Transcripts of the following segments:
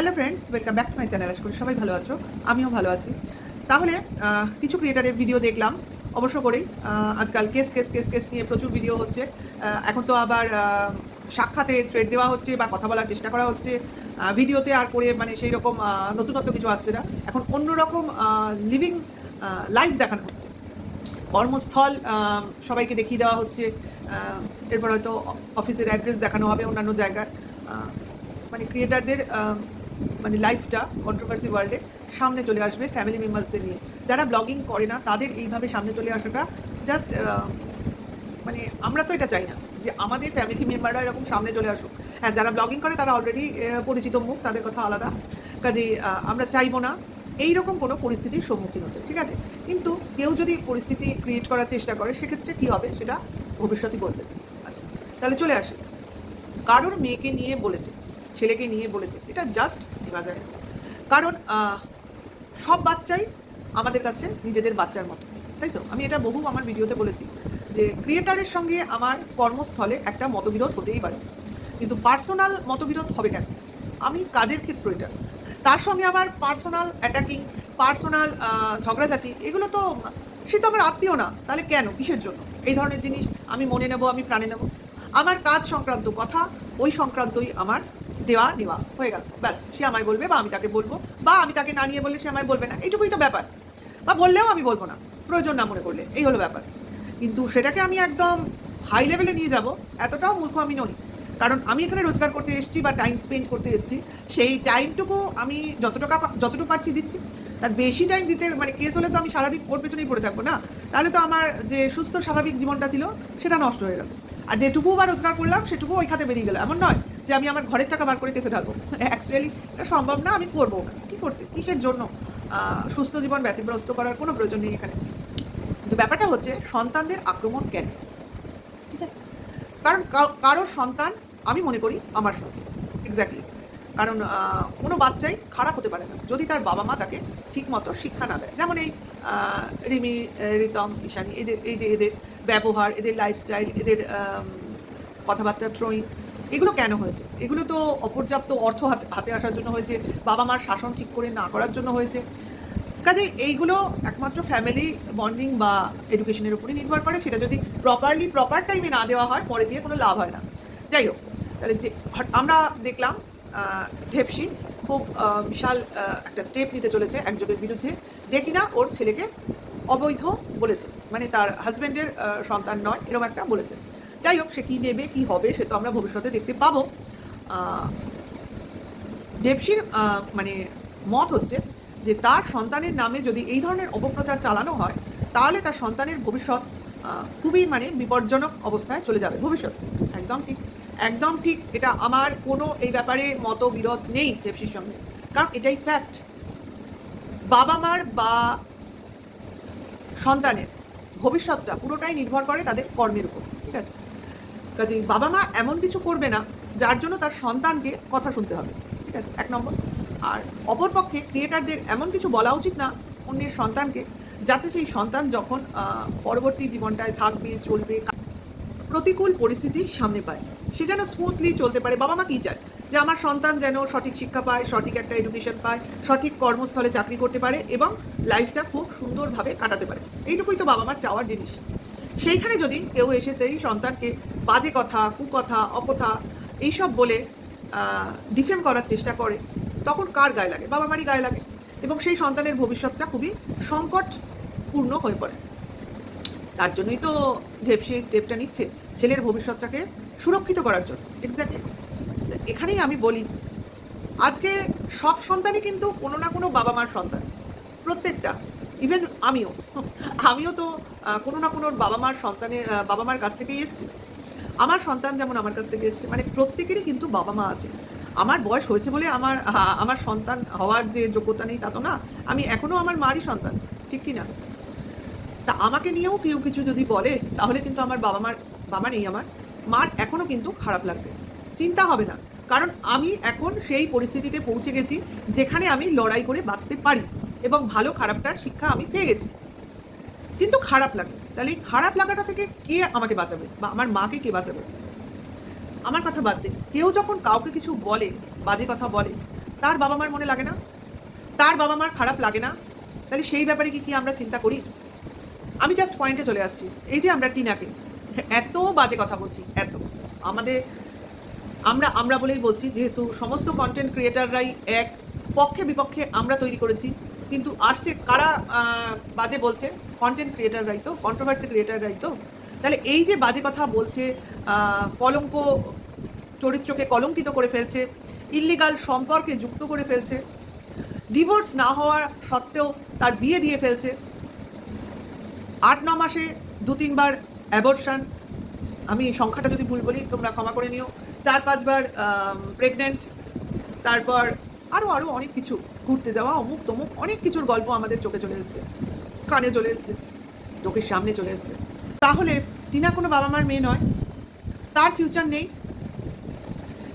Hello friends, welcome back to my channel. আশা করি সবাই ভালো আছো, আমিও ভালো আছি। তাহলে কিছু ক্রিয়েটারের ভিডিও দেখলাম অবশ্য করেই। আজকাল কেস কেস কেস কেস নিয়ে প্রচুর ভিডিও হচ্ছে। এখন তো আবার সাক্ষাতে থ্রেড দেওয়া হচ্ছে বা কথা বলার চেষ্টা করা হচ্ছে ভিডিওতে, আর করে মানে সেই রকম নতুনত্ব কিছু আসছে না। এখন অন্যরকম লিভিং লাইফ দেখানো হচ্ছে। কর্মস্থল সবাইকে দেখিয়ে দেওয়া হচ্ছে। এরপর হয়তো অফিসের অ্যাড্রেস দেখানো হবে অন্যান্য জায়গায়। মানে ক্রিয়েটারদের মানে লাইফটা কন্ট্রোভার্সি ওয়ার্ল্ডে সামনে চলে আসবে ফ্যামিলি মেম্বার্সদের নিয়ে। যারা ব্লগিং করে না তাদের এইভাবে সামনে চলে আসাটা জাস্ট মানে আমরা তো এটা চাই না যে আমাদের ফ্যামিলি মেম্বাররা এরকম সামনে চলে আসুক। হ্যাঁ, যারা ব্লগিং করে তারা অলরেডি পরিচিত মুখ, তাদের কথা আলাদা। কাজেই আমরা চাইবো না এইরকম কোনো পরিস্থিতির সম্মুখীন হতে, ঠিক আছে? কিন্তু কেউ যদি পরিস্থিতি ক্রিয়েট করার চেষ্টা করে সেক্ষেত্রে কী হবে সেটা ভবিষ্যতই বলবে। আচ্ছা, তাহলে চলে আসে। কারোর মেয়েকে নিয়ে বলেছে, ছেলেকে নিয়ে বলেছে, এটা জাস্ট নেওয়া যায় না। কারণ সব বাচ্চাই আমাদের কাছে নিজেদের বাচ্চার মতো, তাই তো? আমি এটা বহু আমার ভিডিওতে বলেছি যে ক্রিয়েটারের সঙ্গে আমার কর্মস্থলে একটা মতবিরোধ হতেই পারে, কিন্তু পার্সোনাল মতবিরোধ হবে কেন? আমি কাজের ক্ষেত্র এটা, তার সঙ্গে আমার পার্সোনাল অ্যাটাকিং, পার্সোনাল ঝগড়াঝাটি, এগুলো তো সে তো আমার আত্মীয় না, তাহলে কেন, কিসের জন্য এই ধরনের জিনিস আমি মনে নেব, আমি প্রাণে নেব? আমার কাজ সংক্রান্ত কথা ওই সংক্রান্তই আমার দেওয়া নেওয়া হয়ে গেল, ব্যাস। সে আমায় বলবে বা আমি তাকে বলবো, বা আমি তাকে না নিয়ে বললে সে আমায় বলবে না, এইটুকুই তো ব্যাপার। বা বললেও আমি বলবো না, প্রয়োজন না মনে করলে, এই হলো ব্যাপার। কিন্তু সেটাকে আমি একদম হাই লেভেলে নিয়ে যাব, এতটাও মূর্খ আমি নই। কারণ আমি এখানে রোজগার করতে এসেছি বা টাইম স্পেন্ড করতে এসেছি, সেই টাইমটুকু আমি যতটুকু পারছি দিচ্ছি। তার বেশি টাইম দিতে মানে কেস হলে তো আমি সারাদিন ওর পেছনেই পড়ে থাকবো না, তাহলে তো আমার যে সুস্থ স্বাভাবিক জীবনটা ছিল সেটা নষ্ট হয়ে গেল। আর যেটুকু বা রোজগার করলাম সেটুকু ওই খাতে বেরিয়ে গেল। এমন নয় যে আমি আমার ঘরের টাকা বার করে কেসে ঢালবো, অ্যাকচুয়ালি এটা সম্ভব না, আমি করবো না। কী করতে, কিসের জন্য? সুস্থ জীবন ব্যতিগ্রস্ত করার কোনো প্রয়োজন নেই এখানে। কিন্তু ব্যাপারটা হচ্ছে সন্তানদের আক্রমণ কেন, ঠিক আছে? কারণ কারোর সন্তান আমি মনে করি আমার সন্তান, এক্স্যাক্টলি। কারণ কোনো বাচ্চাই খারাপ হতে পারে না যদি তার বাবা মা তাকে ঠিকমতো শিক্ষা না দেয়। যেমন এই রিমি, রিতম, ঈশানী, এদের ব্যবহার, এদের লাইফস্টাইল, এদের কথাবার্তা, থ্রোয়িং, এগুলো কেন হয়েছে? এগুলো তো অপর্যাপ্ত অর্থ হাতে আসার জন্য হয়েছে, বাবা মার শাসন ঠিক করে না করার জন্য হয়েছে। কাজে এইগুলো একমাত্র ফ্যামিলি বন্ডিং বা এডুকেশনের উপরই নির্ভর করে। সেটা যদি প্রপার টাইমে না দেওয়া হয়, পরে দিয়ে কোনো লাভ হয় না। যাই হোক, তাহলে যে আমরা দেখলাম ঢেপসি খুব বিশাল একটা স্টেপ নিতে চলেছে একজনের বিরুদ্ধে, যে কিনা ওর ছেলেকে অবৈধ বলেছে, মানে তার হাজব্যান্ডের সন্তান নয়, এরকম একটা বলেছে। যাই হোক, সে কী নেবে, কী হবে, সে তো আমরা ভবিষ্যতে দেখতে পাবো। ঢেপসির মানে মত হচ্ছে যে তার সন্তানের নামে যদি এই ধরনের অপপ্রচার চালানো হয়, তাহলে তার সন্তানের ভবিষ্যৎ খুবই মানে বিপজ্জনক অবস্থায় চলে যাবে ভবিষ্যৎ। একদম ঠিক, একদম ঠিক। এটা আমার কোনো এই ব্যাপারে মতবিরোধ নেই দেবশির সঙ্গে, কারণ এটাই ফ্যাক্ট। বাবা মার বা সন্তানের ভবিষ্যৎটা পুরোটাই নির্ভর করে তাদের কর্মের উপর, ঠিক আছে? কাজেই বাবা মা এমন কিছু করবে না যার জন্য তার সন্তানকে কথা শুনতে হবে, ঠিক আছে? এক নম্বর। আর অপরপক্ষে ক্রিয়েটারদের এমন কিছু বলা উচিত না অন্যের সন্তানকে, যাতে সেই সন্তান যখন পরবর্তী জীবনটায় থাকবে, চলবে, প্রতিকূল পরিস্থিতি সামনে পায়, সে যেন স্মুথলি চলতে পারে। বাবা মা কী চায়? যে আমার সন্তান যেন সঠিক শিক্ষা পায়, সঠিক একটা এডুকেশন পায়, সঠিক কর্মস্থলে চাকরি করতে পারে এবং লাইফটা খুব সুন্দরভাবে কাটাতে পারে। এইটুকুই তো বাবা মার চাওয়ার জিনিস। সেইখানে যদি কেউ এসেতেই সন্তানকে বাজে কথা, কুকথা, অকথা এইসব বলে ডিফেম করার চেষ্টা করে, তখন কার গায়ে লাগে? বাবা মারই গায়ে লাগে, এবং সেই সন্তানের ভবিষ্যৎটা খুবই সংকটপূর্ণ হয়ে পড়ে। তার জন্যই তো ঢেপসি এই স্টেপটা নিচ্ছে, ছেলের ভবিষ্যৎটাকে সুরক্ষিত করার জন্য। এক্স্যাক্টলি, এখানেই আমি বলি, আজকে সব সন্তানই কিন্তু কোনো না কোনো বাবা মার সন্তান, প্রত্যেকটা। ইভেন আমিও তো কোনো না কোনো বাবা মার সন্তানের বাবা মার কাছ থেকেই এসেছি। আমার সন্তান যেমন আমার কাছ থেকে এসছে, মানে প্রত্যেকেরই কিন্তু বাবা মা আছে। আমার বয়স হয়েছে বলে আমার সন্তান হওয়ার যে যোগ্যতা নেই তা তো না। আমি এখনও আমার মারই সন্তান, ঠিক কি না? তা আমাকে নিয়েও কেউ কিছু যদি বলে, তাহলে কিন্তু আমার বাবা নেই, আমার মার এখনও কিন্তু খারাপ লাগবে, চিন্তা হবে না। কারণ আমি এখন সেই পরিস্থিতিতে পৌঁছে গেছি যেখানে আমি লড়াই করে বাঁচতে পারি, এবং ভালো খারাপটার শিক্ষা আমি পেয়ে গেছি। কিন্তু খারাপ লাগে, তাহলে এই খারাপ লাগাটা থেকে কে আমাকে বাঁচাবে, বা আমার মাকে কে বাঁচাবে? আমার কথা বাদ দে, কেউ যখন কাউকে কিছু বলে, বাজে কথা বলে, তার বাবা মার মনে লাগে না? তার বাবা মার খারাপ লাগে না? তাহলে সেই ব্যাপারে কি আমরা চিন্তা করি? আমি জাস্ট পয়েন্টে চলে আসছি। এই যে আমরা টিনাকে এত বাজে কথা বলছি, এত আমাদের আমরা আমরা বলেই বলছি, যেহেতু সমস্ত কন্টেন্ট ক্রিয়েটাররাই এক, পক্ষে বিপক্ষে আমরা তৈরি করেছি, কিন্তু আসছে কারা বাজে বলছে? কন্টেন্ট ক্রিয়েটাররাই তো, কন্ট্রোভার্সি ক্রিয়েটাররাই তো। তাহলে এই যে বাজে কথা বলছে, কলঙ্ক, চরিত্রকে কলঙ্কিত করে ফেলছে, ইল্লিগাল সম্পর্কে যুক্ত করে ফেলছে, ডিভোর্স না হওয়ার সত্ত্বেও তার বিয়ে দিয়ে ফেলছে, 8-9 মাসে 2-3 বার অ্যাবর্শন, আমি সংখ্যাটা যদি ভুল বলি তোমরা ক্ষমা করে নিও, 4-5 বার প্রেগনেন্ট, তারপর আরও অনেক কিছু, ঘুরতে যাওয়া, অমুক তমুক, অনেক কিছুর গল্প আমাদের চোখে চলে এসছে, কানে চলে এসছে, চোখের সামনে চলে এসছে। তাহলে টিনা কোনো বাবা মার মেয়ে নয়, তার ফিউচার নেই,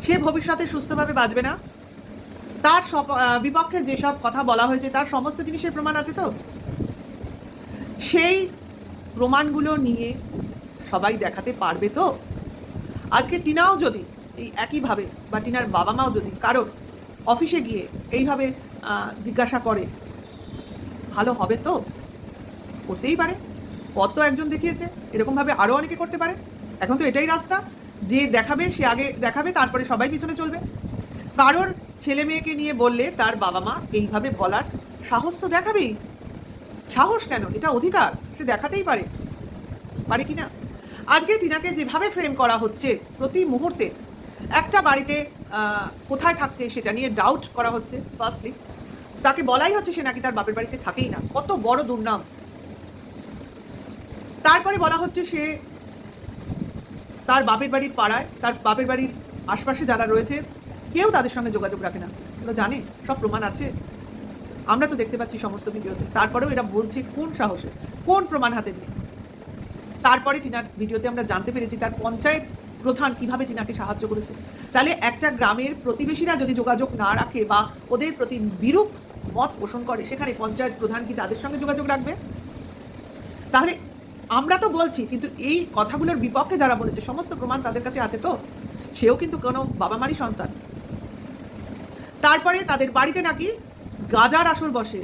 সে ভবিষ্যতে সুস্থভাবে বাঁচবে না, তার বিপক্ষে যেসব কথা বলা হয়েছে তার সমস্ত জিনিসের প্রমাণ আছে তো। সেই প্রমাণগুলো নিয়ে সবাই দেখাতে পারবে তো। আজকে টিনাও যদি এই একইভাবে, বা টিনার বাবা মাও যদি কারোর অফিসে গিয়ে এইভাবে জিজ্ঞাসা করে, ভালো হবে তো? করতেই পারে, পথ তো একজন দেখিয়েছে, এরকমভাবে আরও অনেকে করতে পারে। এখন তো এটাই রাস্তা, যে দেখাবে সে আগে দেখাবে, তারপরে সবাই পিছনে চলবে। কারোর ছেলে মেয়েকে নিয়ে বললে তার বাবা মা এইভাবে বলার সাহস তো দেখাবেই। সাহস কেন, এটা অধিকার, সে দেখাতেই পারে, পারে কি না? আজকে টিনাকে যেভাবে ফ্রেম করা হচ্ছে, প্রতি মুহূর্তে একটা বাড়িতে কোথায় থাকছে সেটা নিয়ে ডাউট করা হচ্ছে। ফার্স্টলি তাকে বলাই হচ্ছে সে নাকি তার বাপের বাড়িতে থাকেই না, কত বড় দুর্নাম। তারপরে বলা হচ্ছে সে তার বাপের বাড়ির পাড়ায়, তার বাপের বাড়ির আশপাশে যারা রয়েছে কেউ তাদের সঙ্গে যোগাযোগ রাখে না। ওরা জানে, সব প্রমাণ আছে, আমরা তো দেখতে পাচ্ছি সমস্ত ভিডিওতে। তারপরেও এরা বলছে কোন সাহসে, কোন প্রমাণ হাতে নিয়ে? তারপরে টিনার ভিডিওতে আমরা জানতে পেরেছি তার পঞ্চায়েত প্রধান কিভাবে টিনাকে সাহায্য করেছে। তাহলে একটা গ্রামের প্রতিবেশীরা যদি যোগাযোগ না রাখে বা ওদের প্রতি বিরূপ মত পোষণ করে, সেখানে পঞ্চায়েত প্রধান কি তাদের সঙ্গে যোগাযোগ রাখবে? তাহলে আমরা তো বলছি, কিন্তু এই কথাগুলোর বিপক্ষে যারা বলেছে সমস্ত প্রমাণ তাদের কাছে আছে তো। সেও কিন্তু কোনো বাবা মারই সন্তান। তারপরে তাদের বাড়িতে নাকি গাজার আসর বসে,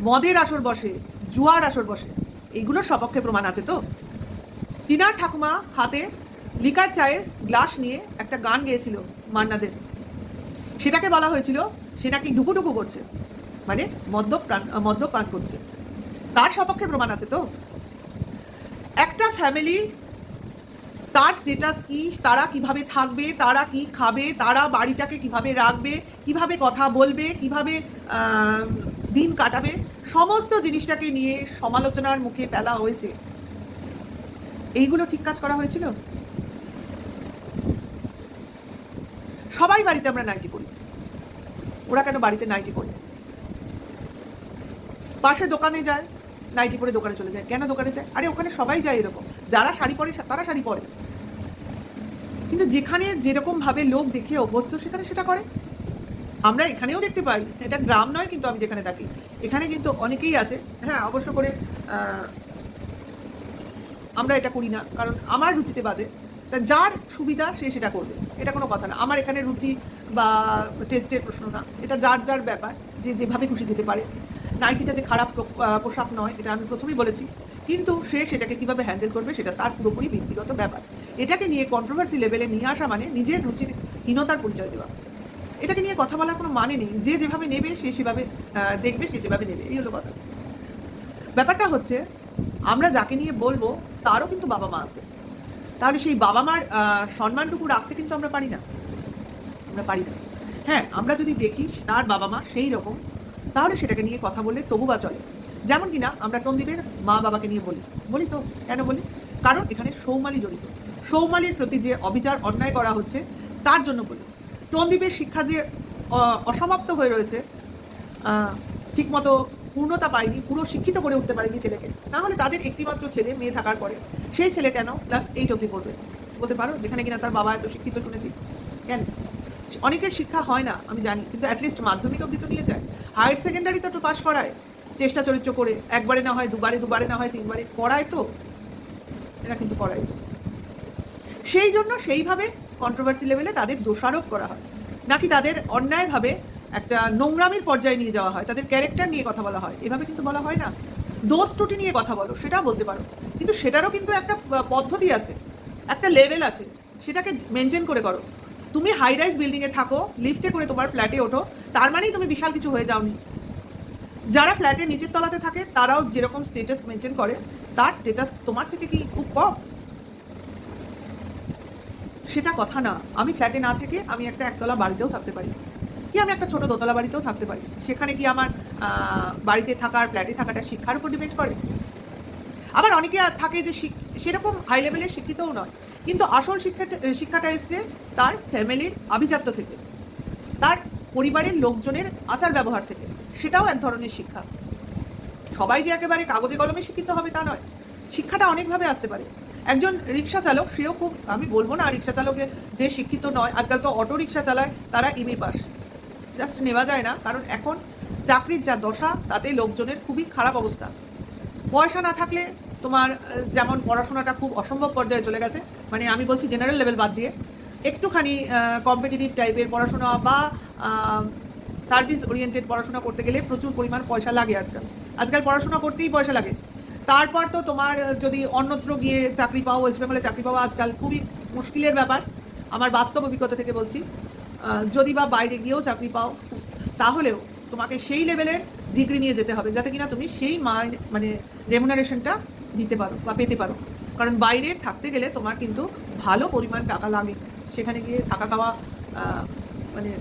মদের আসর বসে, জুয়ার আসর বসে, এইগুলোর সপক্ষে প্রমাণ আছে তো। টিনার ঠাকুমা হাতে লিকার চায়ের গ্লাস নিয়ে একটা গান গেয়েছিল মান্নাদের, সেটাকে বলা হয়েছিল সে নাকি ঢুকুঢুকু করছে, মানে মদ্যপান করছে, তার সপক্ষে প্রমাণ আছে তো। একটা ফ্যামিলি, তার স্টেটাস কি, তারা কিভাবে থাকবে, তারা কি খাবে, তারা বাড়িটাকে কিভাবে রাখবে, কিভাবে কথা বলবে, কিভাবে দিন কাটাবে, সমস্ত জিনিসটাকে নিয়ে সমালোচনার মুখে ফেলা হয়েছে। এইগুলো ঠিক কাজ করা হয়েছিল? সবাই বাড়িতে আমরা নাইটি পরি, ওরা কেন বাড়িতে নাইটি পরে? পাশে দোকানে যায়, নাইটি পরে দোকানে চলে যায়, কেন দোকানে যায়? আরে ওখানে সবাই যায় এরকম, যারা শাড়ি পরে তারা শাড়ি পরে, কিন্তু যেখানে যেরকম ভাবে লোক দেখে অভ্যস্ত সেখানে সেটা করে। আমরা এখানেও দেখতে পাই, এটা গ্রাম নয় কিন্তু আমি যেখানে থাকি এখানে কিন্তু অনেকেই আছে, হ্যাঁ অবশ্য করে আমরা এটা করি না, কারণ আমার রুচিতে বাদে, তা যার সুবিধা সে সেটা করবে, এটা কোনো কথা না। আমার এখানে রুচি বা টেস্টের প্রশ্ন না, এটা যার যার ব্যাপার, যে যেভাবে খুশি যেতে পারে। নাইটিটা যে খারাপ পোশাক নয়, এটা আমি প্রথমেই বলেছি, কিন্তু সে সেটাকে কীভাবে হ্যান্ডেল করবে সেটা তার পুরোপুরি ব্যক্তিগত ব্যাপার। এটাকে নিয়ে কন্ট্রোভার্সি লেভেলে নিয়ে আসা মানে নিজের রুচির হীনতার পরিচয় দেওয়া। এটাকে নিয়ে কথা বলার কোনো মানে নেই, যে যেভাবে নেবে সে সেভাবে দেখবে, সে যেভাবে নেবে, এই হলো কথা। ব্যাপারটা হচ্ছে আমরা যাকে নিয়ে বলবো তারও কিন্তু বাবা মা আছে, তাহলে সেই বাবা মার সম্মানটুকু রাখতে কিন্তু আমরা পারি না, আমরা পারি না। হ্যাঁ, আমরা যদি দেখি তার বাবা মা সেই রকম, তাহলে সেটাকে নিয়ে কথা বললে তবু বা চলে। যেমন কিনা আমরা টনদীপের মা বাবাকে নিয়ে বলি তো, কেন বলি? কারণ এখানে সৌমালি জড়িত, সৌমালির প্রতি যে অবিচার অন্যায় করা হচ্ছে তার জন্য বলি। টনদীপের শিক্ষা যে অসমাপ্ত হয়ে রয়েছে, ঠিকমতো পূর্ণতা পায়নি, পুরো শিক্ষিত করে উঠতে পারেনি ছেলেকে, না হলে তাদের একটিমাত্র ছেলে মেয়ে থাকার পরে সেই ছেলে কেন ক্লাস 8 অবধি পড়বে বলতে পারো, যেখানে কিনা তার বাবা এত শিক্ষিত শুনেছি। কেন? অনেকের শিক্ষা হয় না আমি জানি, কিন্তু অ্যাটলিস্ট মাধ্যমিক অবধি তো নিয়ে যায়, হায়ার সেকেন্ডারি তো পাস করায়, চেষ্টা চরিত্র করে, একবারে না হয় দুবারে না হয় 3বারে করায় তো, এরা কিন্তু করায়। সেই জন্য সেইভাবে কন্ট্রোভার্সি লেভেলে তাদের দোষারোপ করা হয়, নাকি তাদের অন্যায়ভাবে একটা নোংরামির পর্যায়ে নিয়ে যাওয়া হয়, তাদের ক্যারেক্টার নিয়ে কথা বলা হয়, এভাবে কিন্তু বলা হয় না। দোষ ত্রুটি নিয়ে কথা বলো, সেটাও বলতে পারো, কিন্তু সেটারও কিন্তু একটা পদ্ধতি আছে, একটা লেভেল আছে, সেটাকে মেনটেন করে করো। তুমি হাই রাইজ বিল্ডিংয়ে থাকো, লিফটে করে তোমার ফ্ল্যাটে ওঠো, তার মানেই তুমি বিশাল কিছু হয়ে যাওনি। যারা ফ্ল্যাটের নিচের তলাতে থাকে তারাও যেরকম স্টেটাস মেনটেন করে, তার স্টেটাস তোমার থেকে কি খুব কম? সেটা কথা না। আমি ফ্ল্যাটে না থেকে আমি একটা একতলা বাড়িতেও থাকতে পারি, কি আমি একটা ছোট দোতলা বাড়িতেও থাকতে পারি। সেখানে কি আমার বাড়িতে থাকার, ফ্ল্যাটে থাকাটা শিক্ষার উপর ডিপেন্ড করে? আবার অনেকে থাকে যে সেরকম হাই লেভেলের শিক্ষিতও নয়, কিন্তু আসল শিক্ষাটা এসছে তার ফ্যামিলির আভিজাত্য থেকে, তার পরিবারের লোকজনের আচার ব্যবহার থেকে। সেটাও এক ধরনের শিক্ষা। সবাই যে একেবারে কাগজে কলমে শিক্ষিত হবে তা নয়, শিক্ষাটা অনেকভাবে আসতে পারে। একজন রিক্সা চালক, সেও খুব, আমি বলবো না রিক্সা চালকে যে শিক্ষিত নয়, আজকাল তো অটো রিক্সা চালায় তারা ইমি পাস, জাস্ট নেওয়া যায় না, কারণ এখন চাকরির যা দশা তাতে লোকজনের খুবই খারাপ অবস্থা। পয়সা না থাকলে তোমার যেমন পড়াশোনাটা খুব অসম্ভব পর্যায়ে চলে গেছে, মানে আমি বলছি জেনারেল লেভেল বাদ দিয়ে, একটুখানি কম্পিটিটিভ টাইপের পড়াশোনা বা সার্ভিস ওরিয়েন্টেড পড়াশোনা করতে গেলে প্রচুর পরিমাণ পয়সা লাগে। আজকাল পড়াশোনা করতেই পয়সা লাগে। তারপর তো তোমার যদি অন্যত্র গিয়ে চাকরি পাও, ওয়েস্ট বেঙ্গলে চাকরি পাওয়া আজকাল খুবই মুশকিলের ব্যাপার, আমার বাস্তব অভিজ্ঞতা থেকে বলছি। যদি বা বাইরে গিয়েও চাকরি পাও, তাহলেও তোমাকে সেই লেভেলের ডিগ্রি নিয়ে যেতে হবে যাতে কিনা তুমি সেই মানে রেমুনারেশনটা দিতে পারো বা পেতে পারো। কারণ বাইরে থাকতে গেলে তোমার কিন্তু ভালো পরিমাণ টাকা লাগে, সেখানে গিয়ে থাকা খাওয়া মানে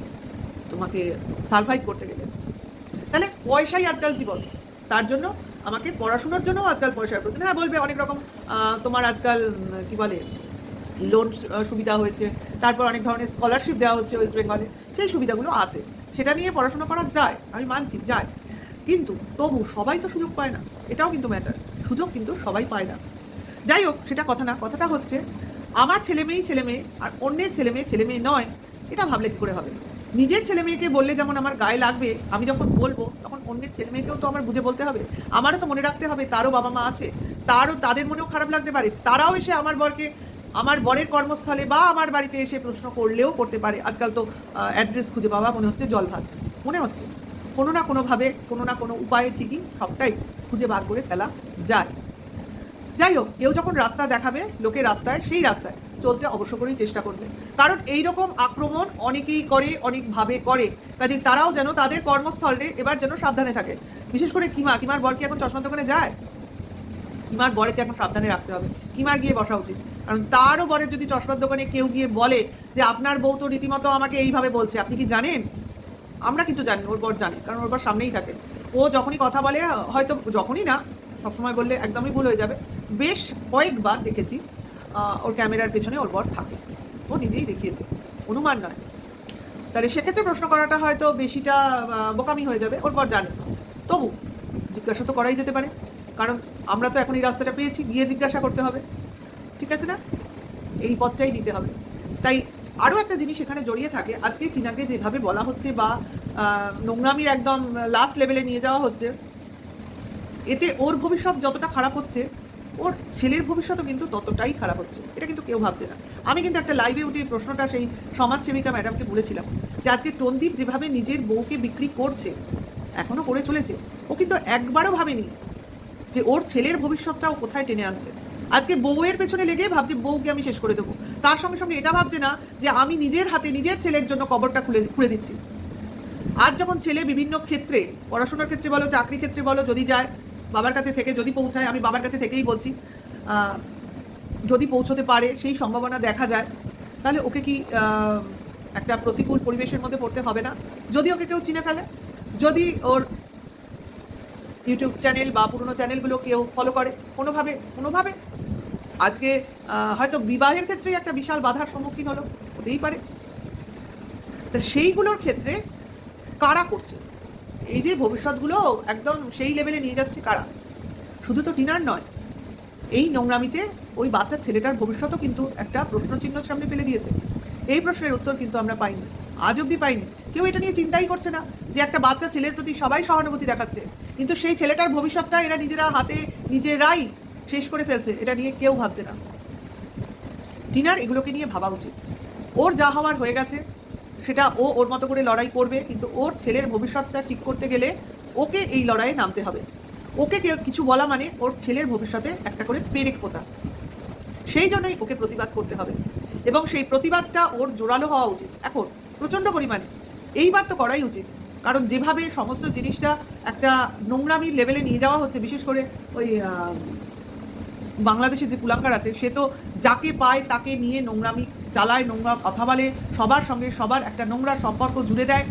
তোমাকে সার্ভাইভ করতে গেলে। তাহলে পয়সাই আজকাল জীবন, তার জন্য আমাকে পড়াশোনার জন্য আজকাল পয়সার প্রয়োজন। হ্যাঁ, বলবে অনেক রকম তোমার আজকাল কি বলে লোন সুবিধা হয়েছে, তারপর অনেক ধরনের স্কলারশিপ দেওয়া হচ্ছে ওয়েস্ট বেঙ্গলে, সেই সুবিধাগুলো আছে, সেটা নিয়ে পড়াশোনা করা যায়, আমি মানছি যায়, কিন্তু তবু সবাই তো সুযোগ পায় না, এটাও কিন্তু ম্যাটার। সুযোগ কিন্তু সবাই পায় না। যাই হোক, সেটা কথা না, কথাটা হচ্ছে আমার ছেলে মেয়ে আর অন্যের ছেলে মেয়ে নয়, এটা ভাবলে কী করে হবে? নিজের ছেলে মেয়েকে বললে যেমন আমার গায়ে লাগবে, আমি যখন বলবো তখন অন্যের ছেলে মেয়েকেও তো আমার বুঝে বলতে হবে। আমারও তো মনে রাখতে হবে তারও বাবা মা আছে, তাদের মনেও খারাপ লাগতে পারে, তারাও এসে আমার বরকে আমার বরের কর্মস্থলে বা আমার বাড়িতে এসে প্রশ্ন করলেও করতে পারে। আজকাল তো অ্যাড্রেস খুঁজে পাওয়া মনে হচ্ছে জল ভাত, মনে হচ্ছে কোনো না কোনোভাবে, কোনো না কোনো উপায়ে ঠিকই সবটাই খুঁজে বার করে ফেলা যায়। যাই হোক, কেউ যখন রাস্তা দেখাবে লোকের রাস্তায়, সেই রাস্তায় চলতে অবশ্য করেই চেষ্টা করবে, কারণ এই রকম আক্রমণ অনেকেই করে, অনেকভাবে করে, কাজে তারাও যেন তাদের কর্মস্থলে এবার যেন সাবধানে থাকে। বিশেষ করে কিমার বর কি এখন চশমার দোকানে যায়? কিমার বরেকে এখন সাবধানে রাখতে হবে, কিমার গিয়ে বসা উচিত, কারণ তারও বরের যদি চশমার দোকানে কেউ গিয়ে বলে যে আপনার বউ তো রীতিমতো আমাকে এইভাবে বলছে, আপনি কি জানেন? আমরা কিন্তু জানি, ওর বর জানে, কারণ ওর বর সামনেই থাকে। ও যখনই কথা বলে, হয়তো যখনই না, সবসময় বললে একদমই ভুল হয়ে যাবে, বেশ কয়েকবার দেখেছি ওর ক্যামেরার পেছনে ওর বর থাকে, ও নিজেই দেখিয়েছে, অনুমান নয়। তাহলে সেক্ষেত্রে প্রশ্ন করাটা হয়তো বেশিটা বোকামি হয়ে যাবে, ওর বর জানে, তবু জিজ্ঞাসা তো করাই যেতে পারে, কারণ আমরা তো এখন এই রাস্তাটা পেয়েছি, গিয়ে জিজ্ঞাসা করতে হবে, ঠিক আছে না? এই পথটাই নিতে হবে। তাই আরও একটা জিনিস এখানে জড়িয়ে থাকে, আজকে টিনাকে যেভাবে বলা হচ্ছে বা নোংরামির একদম লাস্ট লেভেলে নিয়ে যাওয়া হচ্ছে, এতে ওর ভবিষ্যৎ যতটা খারাপ হচ্ছে, ওর ছেলের ভবিষ্যৎও কিন্তু ততটাই খারাপ হচ্ছে, এটা কিন্তু কেউ ভাবছে না। আমি কিন্তু একটা লাইভে উঠে প্রশ্নটা সেই সমাজসেবিকা ম্যাডামকে বলেছিলাম যে আজকে টনদীপ যেভাবে নিজের বউকে বিক্রি করছে, এখনও করে চলেছে, ও কিন্তু একবারও ভাবেনি যে ওর ছেলের ভবিষ্যৎটাও কোথায় টেনে আনছে। আজকে বউয়ের পেছনে লেগে ভাবছে বউকে আমি শেষ করে দেবো, তার সঙ্গে সঙ্গে এটা ভাবছে না যে আমি নিজের হাতে নিজের ছেলের জন্য কবরটা খুলে দিচ্ছি। আজ যখন ছেলে বিভিন্ন ক্ষেত্রে, পড়াশোনার ক্ষেত্রে বলো, চাকরি ক্ষেত্রে বলো, যদি যায় বাবার কাছে থেকে, যদি পৌঁছায়, আমি বাবার কাছে থেকেই বলছি, যদি পৌঁছতে পারে, সেই সম্ভাবনা দেখা যায়, তাহলে ওকে কি একটা প্রতিকূল পরিবেশের মধ্যে পড়তে হবে না? যদি ওকে কেউ চিনে ফেলে, যদি ওর ইউটিউব চ্যানেল বা পুরনো চ্যানেলগুলো কেউ ফলো করে কোনোভাবে আজকে হয়তো বিবাহের ক্ষেত্রেই একটা বিশাল বাধার সম্মুখীন হলো, হতেই পারে। তা সেইগুলোর ক্ষেত্রে কারা করছে এই যে ভবিষ্যৎগুলো একদম সেই লেভেলে নিয়ে যাচ্ছে কারা? শুধু তো টিনার নয়, এই নোংরামিতে ওই বাচ্চা ছেলেটার ভবিষ্যৎও কিন্তু একটা প্রশ্নচিহ্ন সামনে ফেলে দিয়েছে। এই প্রশ্নের উত্তর কিন্তু আমরা পাইনি, আজ অবধি পাইনি। কেউ এটা নিয়ে চিন্তাই করছে না যে একটা বাচ্চা ছেলের প্রতি সবাই সহানুভূতি দেখাচ্ছে, কিন্তু সেই ছেলেটার ভবিষ্যৎটা এরা নিজেরা হাতে নিজেরাই শেষ করে ফেলছে, এটা নিয়ে কেউ ভাবছে না। টিনার এগুলোকে নিয়ে ভাবা উচিত। ওর যা হওয়ার হয়ে গেছে, সেটা ও ওর মতো করে লড়াই করবে, কিন্তু ওর ছেলের ভবিষ্যৎটা ঠিক করতে গেলে ওকে এই লড়াইয়ে নামতে হবে। ওকে কেউ কিছু বলা মানে ওর ছেলের ভবিষ্যতে একটা করে পেরেক পোতা। সেই জন্যই ওকে প্রতিবাদ করতে হবে, এবং সেই প্রতিবাদটা ওর জোরালো হওয়া উচিত এখন প্রচণ্ড পরিমাণে। এইবার তো করাই উচিত, কারণ যেভাবে সমস্ত জিনিসটা একটা নোংরামির লেভেলে নিয়ে যাওয়া হচ্ছে, বিশেষ করে ওই বাংলাদেশে যে কুলাঙ্গার আছে, সে তো যাকে পায় তাকে নিয়ে নোংরামি চালায়, নোংরা কথা বলে, সবার সঙ্গে সবার একটা নোংরা সম্পর্ক জুড়ে দেয়।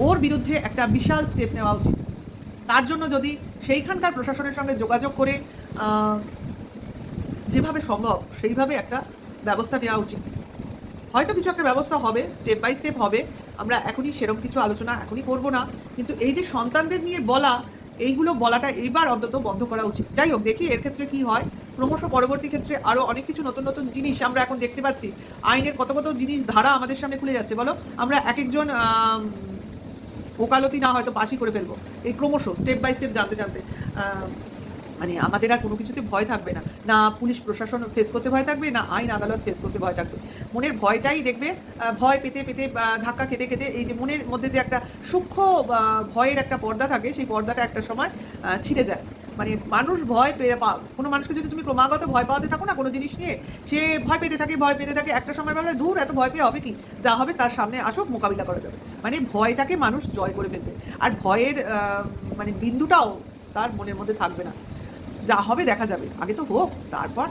ওর বিরুদ্ধে একটা বিশাল স্টেপ নেওয়া উচিত। তার জন্য যদি সেইখানকার প্রশাসনের সঙ্গে যোগাযোগ করে যেভাবে সম্ভব সেইভাবে একটা ব্যবস্থা নেওয়া উচিত। হয়তো কিছু একটা ব্যবস্থা হবে, স্টেপ বাই স্টেপ হবে। আমরা এখনই সেরকম কিছু আলোচনা এখনই করব না, কিন্তু এই যে সন্তানদের নিয়ে বলা, এইগুলো বলাটা এইবার অন্তত বন্ধ করা উচিত। যাই হোক, দেখি এর ক্ষেত্রে কি হয়। ক্রমশ পরবর্তী ক্ষেত্রে আরও অনেক কিছু নতুন নতুন জিনিস আমরা এখন দেখতে পাচ্ছি। আইনের কত কত জিনিস ধারা আমাদের সামনে খুলে যাচ্ছে, বলো। আমরা এক একজন ওকালতি না হয়তো পাশই করে ফেলবো, এই ক্রমশ স্টেপ বাই স্টেপ জানতে জানতে। মানে আমাদের আর কোনো কিছুতে ভয় থাকবে না, না পুলিশ প্রশাসন ফেস করতে ভয় থাকবে, না আইন আদালত ফেস করতে ভয় থাকবে। মনের ভয়টাই দেখবে, ভয় পেতে পেতে ধাক্কা খেতে খেতে এই যে মনের মধ্যে যে একটা সূক্ষ্ম ভয়ের একটা পর্দা থাকে, সেই পর্দাটা একটা সময় ছিঁড়ে যায়। মানে মানুষ ভয় পেয়ে কোনো মানুষকে যদি তুমি ক্রমাগত ভয় পাওয়াতে থাকো না কোনো জিনিস নিয়ে, সে ভয় পেতে থাকে, একটা সময় ভাবলে দূর এত ভয় পেয়ে হবে কি, যা হবে তার সামনে আসুক, মোকাবিলা করা যাবে। মানে ভয়টাকে মানুষ জয় করে ফেলবে, আর ভয়ের মানে বিন্দুটাও তার মনের মধ্যে থাকবে না। যা হবে দেখা যাবে, আগে তো হোক, তারপর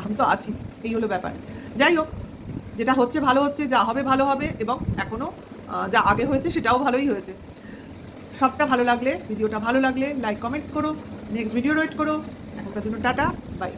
আমি তো আছি, এই হলো ব্যাপার। যাই হোক, যেটা হচ্ছে ভালো হচ্ছে, যা হবে ভালো হবে, এবং এখনও যা আগে হয়েছে সেটাও ভালোই হয়েছে। সবটা ভালো লাগলে, ভিডিওটা ভালো লাগলে লাইক কমেন্টস করো, নেক্সট ভিডিও ওয়েট করো। এখনকার জন্য টাটা, বাই।